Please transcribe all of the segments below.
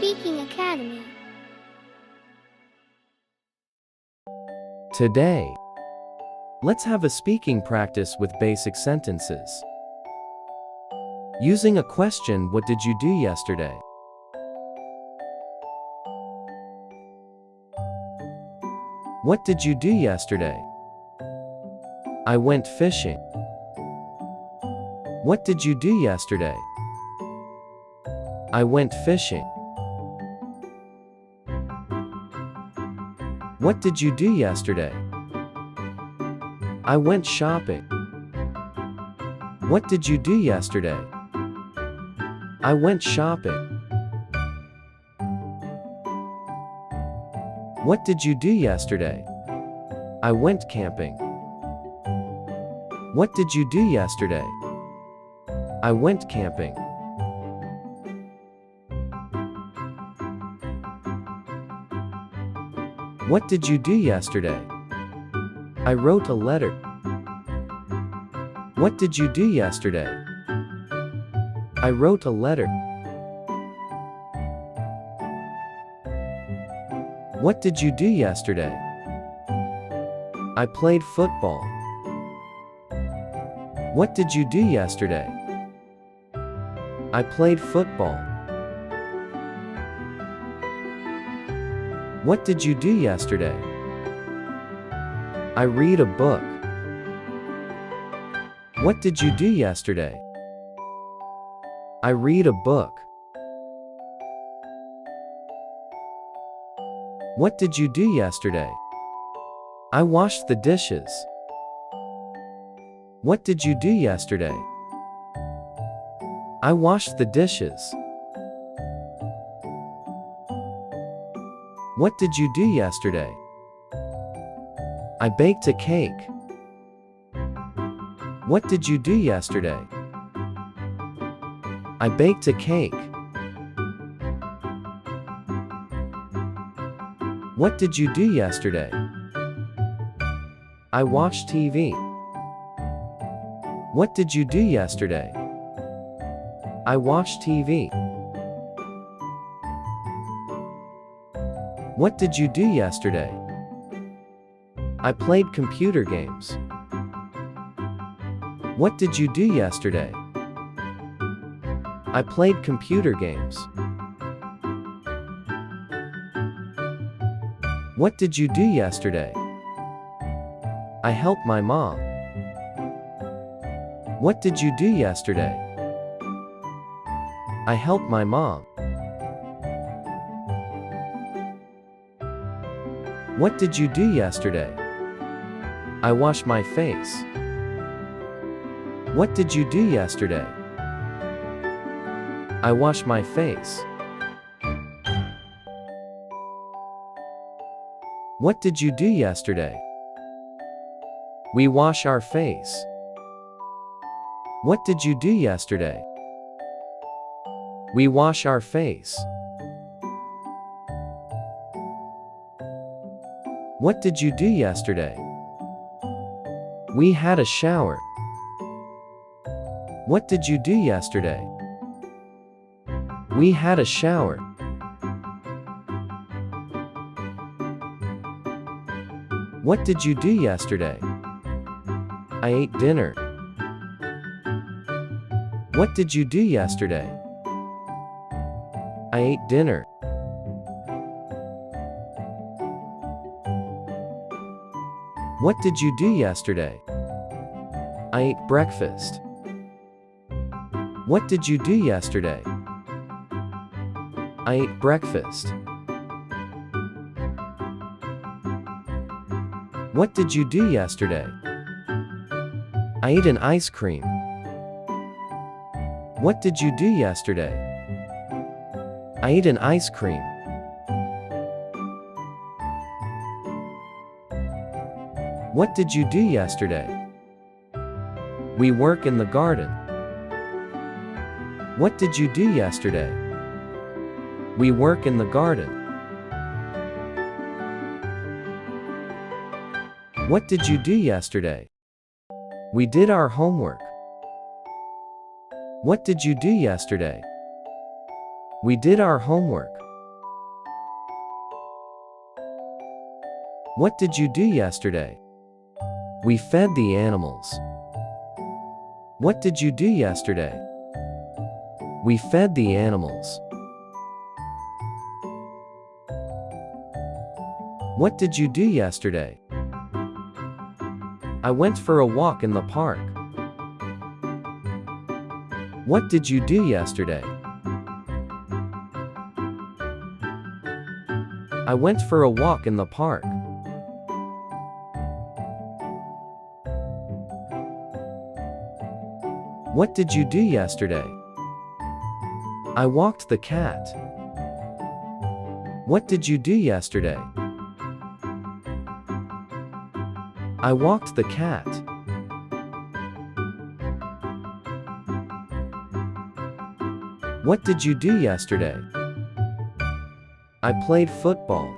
Speaking Academy. Today, let's have a speaking practice with basic sentences. Using a question, what did you do yesterday? What did you do yesterday? I went fishing. What did you do yesterday? I went fishing. What did you do yesterday? I went shopping. What did you do yesterday? I went shopping. What did you do yesterday? I went camping. What did you do yesterday? I went camping. What did you do yesterday? I wrote a letter. What did you do yesterday? I wrote a letter. What did you do yesterday? I played football. What did you do yesterday? I played football. What did you do yesterday? I read a book. What did you do yesterday? I read a book. What did you do yesterday? I washed the dishes. What did you do yesterday? I washed the dishes. What did you do yesterday? I baked a cake. What did you do yesterday? I baked a cake. What did you do yesterday? I watched TV. What did you do yesterday? I watched TV. What did you do yesterday? I played computer games. What did you do yesterday? I played computer games. What did you do yesterday? I helped my mom. What did you do yesterday? I helped my mom. What did you do yesterday? I washed my face. What did you do yesterday? I washed my face. What did you do yesterday? We wash our face. What did you do yesterday? We wash our face. What did you do yesterday? We had a shower. What did you do yesterday? We had a shower. What did you do yesterday? I ate dinner. What did you do yesterday? I ate dinner. What did you do yesterday? I ate breakfast. What did you do yesterday? I ate breakfast. What did you do yesterday? I ate an ice cream. What did you do yesterday? I ate an ice cream. What did you do yesterday? We work in the garden. What did you do yesterday? We work in the garden. What did you do yesterday? We did our homework. What did you do yesterday? We did our homework. What did you do yesterday? We fed the animals. What did you do yesterday? We fed the animals. What did you do yesterday? I went for a walk in the park. What did you do yesterday? I went for a walk in the park. What did you do yesterday? I walked the cat. What did you do yesterday? I walked the cat. What did you do yesterday? I played football.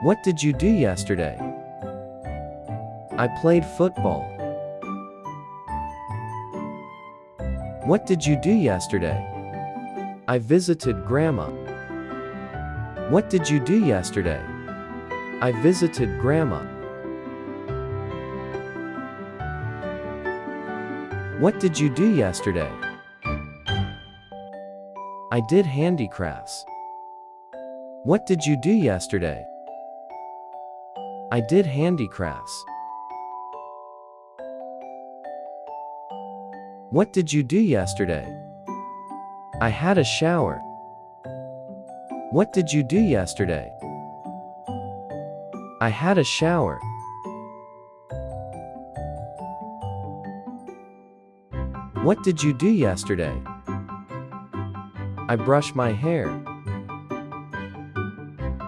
What did you do yesterday? I played football. What did you do yesterday? I visited Grandma. What did you do yesterday? I visited Grandma. What did you do yesterday? I did handicrafts. What did you do yesterday? I did handicrafts. What did you do yesterday? I had a shower. What did you do yesterday? I had a shower. What did you do yesterday? I brushed my hair.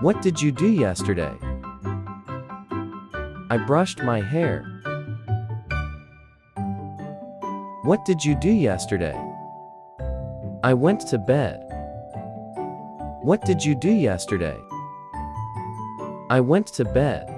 What did you do yesterday? I brushed my hair. What did you do yesterday? I went to bed. What did you do yesterday? I went to bed.